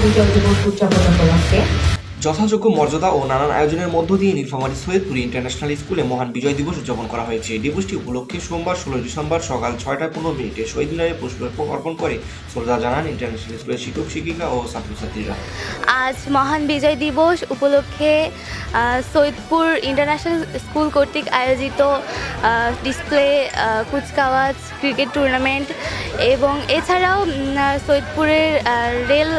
বিজয় দিবস উদযাপন উপলক্ষে যথাযোগ্য মর্যাদা ও নানান আয়োজনের মধ্য দিয়ে নীলফামারী সৈয়দপুরে ইন্টারন্যাশনাল স্কুলে মহান বিজয় দিবস উদযাপন করা হয়েছে। দিবসটি উপলক্ষে সোমবার 16 ডিসেম্বর সকাল 6টা 15 মিনিটে শহীদ মিনারে পুষ্পস্তবক অর্পণ করে শ্রদ্ধা জানান ইন্টারন্যাশনাল স্কুলের শিক্ষক শিক্ষিকা ও ছাত্রছাত্রীরা। আজ মহান বিজয় দিবস উপলক্ষে সৈয়দপুর ইন্টারন্যাশনাল স্কুল কর্তৃক আয়োজিত ডিসপ্লে, কুচকাওয়াজ, ক্রিকেট টুর্নামেন্ট এবং এছাড়াও সৈয়দপুরের রেল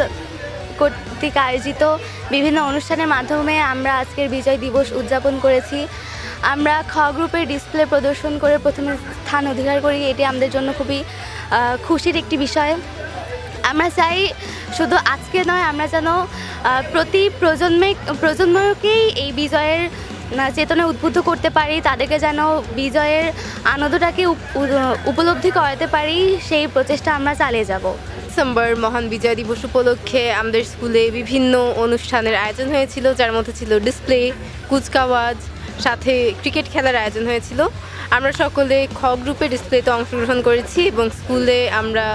কর্তৃক আয়োজিত বিভিন্ন অনুষ্ঠানের মাধ্যমে আমরা আজকের বিজয় দিবস উদযাপন করেছি। আমরা খ গ্রুপের ডিসপ্লে প্রদর্শন করে প্রথমে স্থান অধিকার করি। এটি আমাদের জন্য খুবই খুশির একটি বিষয়। আমরা চাই শুধু আজকে নয়, আমরা যেন প্রতি প্রজন্মকেই এই বিজয়ের চেতনা উদ্বুদ্ধ করতে পারি, তাদেরকে যেন বিজয়ের আনন্দটাকে উপলব্ধি করাতে পারি, সেই প্রচেষ্টা আমরা চালিয়ে যাব। ডিসেম্বর মহান বিজয় দিবস উপলক্ষে আমাদের স্কুলে বিভিন্ন অনুষ্ঠানের আয়োজন হয়েছিল, যার মধ্যে ছিল ডিসপ্লে, কুচকাওয়াজ, সাথে ক্রিকেট খেলার আয়োজন হয়েছিল। আমরা সকলে খ গ্রুপে ডিসপ্লেতে অংশগ্রহণ করেছি এবং স্কুলে আমরা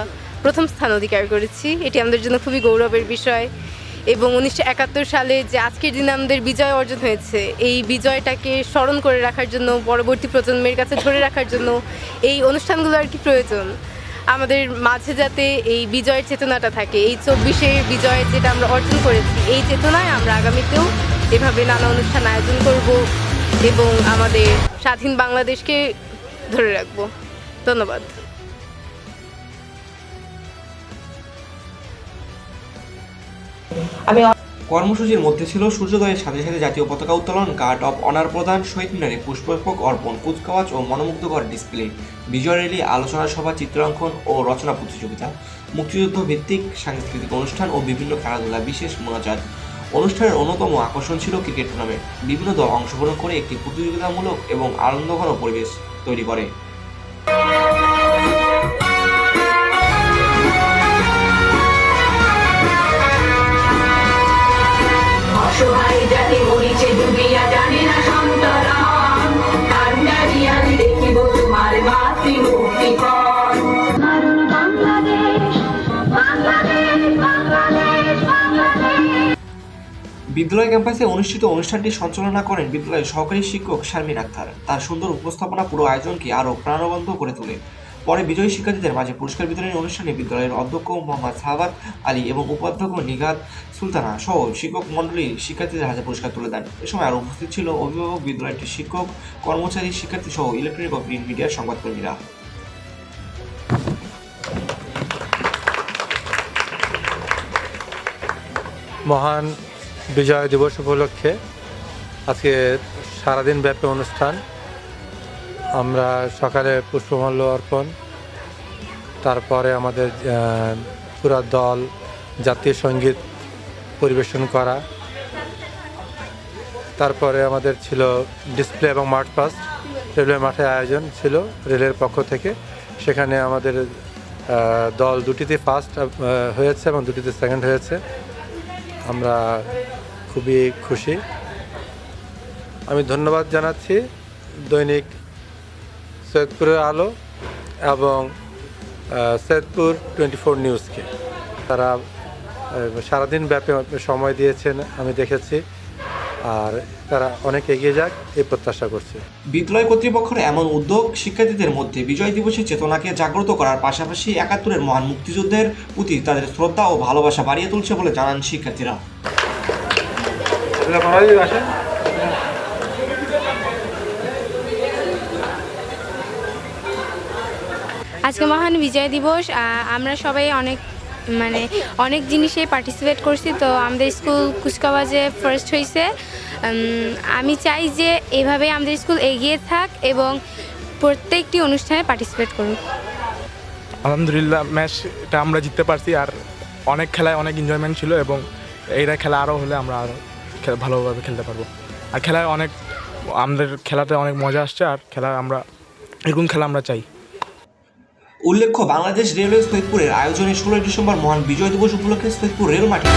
প্রথম স্থান অধিকার করেছি। এটি আমাদের জন্য খুবই গৌরবের বিষয়। এবং 1971 সালে যে আজকের দিনে আমাদের বিজয় অর্জন হয়েছে, এই বিজয়টাকে স্মরণ করে রাখার জন্য, পরবর্তী প্রজন্মের কাছে ধরে রাখার জন্য এই অনুষ্ঠানগুলো আর কি প্রয়োজন। আমাদের মাঝে যাতে এই বিজয়ের চেতনাটা থাকে, এই 24শে বিজয় যেটা আমরা অর্জন করেছি, এই চেতনায় আমরা আগামীতেও এভাবে নানা অনুষ্ঠান আয়োজন করব এবং আমাদের স্বাধীন বাংলাদেশকে ধরে রাখব। ধন্যবাদ। কর্মসূচির মধ্যে ছিল সূর্যোদয়ের সাথে সাথে জাতীয় পতাকা উত্তোলন, গার্ড অব অনার প্রদান, শহীদ মিনারে পুষ্পস্তবক অর্পণ, কুচকাওয়াজ ও মনোমুগ্ধকর ডিসপ্লে, বিজয় র্যালি, আলোচনা সভা, চিত্রাঙ্কন ও রচনা প্রতিযোগিতা, মুক্তিযুদ্ধ ভিত্তিক সাংস্কৃতিক অনুষ্ঠান ও বিভিন্ন খেলাধুলা, বিশেষ মোনাজাত। অনুষ্ঠানের অন্যতম আকর্ষণ ছিল ক্রিকেট টুর্নামেন্ট। বিভিন্ন দল অংশগ্রহণ করে একটি প্রতিযোগিতামূলক এবং আনন্দঘন পরিবেশ তৈরি করে। বিদ্যালয় ক্যাম্পাসে অনুষ্ঠিত অনুষ্ঠানটি সঞ্চালনা করেন বিদ্যালয়ের সহকারী শিক্ষক শারমিন আক্তার। তার সুন্দর উপস্থাপনা পুরো আয়োজনকে আরও প্রাণবন্ত করে তোলে। পরে বিজয়ী শিক্ষার্থীদের মাঝে পুরস্কার বিতরণী অনুষ্ঠানে বিদ্যালয়ের অধ্যক্ষ মোহাম্মদ সাহাবাত আলী এবং উপাধ্যক্ষ নিগাত সুলতানা সহ শিক্ষক মণ্ডলী শিক্ষার্থীদের হাতে পুরস্কার তুলে দেন। এ সময় আরও উপস্থিত ছিল অভিভাবক, বিদ্যালয়টির শিক্ষক, কর্মচারী, শিক্ষার্থী সহ ইলেকট্রনিক ও প্রিন্ট মিডিয়ার সংবাদকর্মীরা। মহান বিজয় দিবস উপলক্ষে আজকে সারাদিন ব্যাপী অনুষ্ঠান। আমরা সকালে পুষ্পমাল্য অর্পণ, তারপরে আমাদের পুরা দল জাতীয় সঙ্গীত পরিবেশন করা, তারপরে আমাদের ছিল ডিসপ্লে এবং মার্চ পাস্ট। রেলওয়ে মাঠে আয়োজন ছিল রেলের পক্ষ থেকে। সেখানে আমাদের দল দুটিতে ফার্স্ট হয়েছে এবং দুটিতে সেকেন্ড হয়েছে। আমরা খুবই খুশি। আমি ধন্যবাদ জানাচ্ছি দৈনিক সৈয়দপুরের আলো এবং সৈয়দপুর 24 নিউজকে। তারা সারাদিন ব্যাপী সময় দিয়েছেন, আমি দেখেছি, আর তারা অনেক এগিয়ে যাক এই প্রত্যাশা করছি। বিদ্যালয় কর্তৃপক্ষের এমন উদ্যোগ শিক্ষার্থীদের মধ্যে বিজয় দিবসের চেতনাকে জাগ্রত করার পাশাপাশি 71-এর মহান মুক্তিযুদ্ধের প্রতি তাদের শ্রদ্ধা ও ভালোবাসা বাড়িয়ে তুলছে বলে জানান শিক্ষার্থীরা। আজকে মহান বিজয় দিবস, আমরা সবাই অনেক জিনিসে পার্টিসিপেট করছি। তো আমাদের স্কুল কুচকাওয়াজে ফার্স্ট হয়েছে। আমি চাই যে এভাবে আমাদের স্কুল এগিয়ে থাক এবং প্রত্যেকটি অনুষ্ঠানে পার্টিসিপেট করুক। আলহামদুলিল্লাহ, ম্যাচটা আমরা জিততে পারছি, আর অনেক খেলায় অনেক এনজয়মেন্ট ছিল এবং এইটা খেলা আরও হলে আমরা আরও ভালোভাবে খেলতে পারবো। আর খেলায় আমাদের খেলাতে অনেক মজা আসছে, আর এরকম খেলা আমরা চাই। উল্লেখ্য, বাংলাদেশ রেলওয়ে সৈয়দপুরের আয়োজনে 16 ডিসেম্বর মহান বিজয় দিবস উপলক্ষে সৈয়দপুর রেল মাঠে